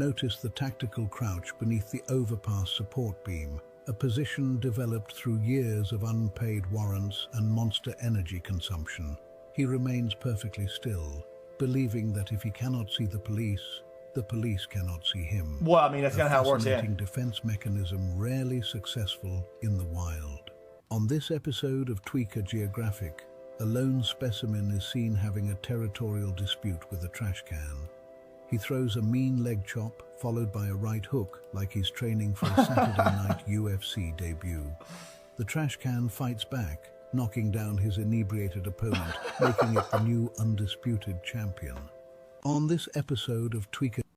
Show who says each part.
Speaker 1: Notice the tactical crouch beneath the overpass support beam, a position developed through years of unpaid warrants and monster energy consumption. He remains perfectly still, believing that if he cannot see the police cannot see him.
Speaker 2: Well, I mean, that's kind of how it works, yeah.
Speaker 1: A fascinating defense mechanism rarely successful in the wild. On this episode of Tweaker Geographic, a lone specimen is seen having a territorial dispute with a trash can. He throws a mean leg chop, followed by a right hook, like he's training for a Saturday night UFC debut. The trash can fights back, knocking down his inebriated opponent, making it the new undisputed champion. On this episode of Tweaker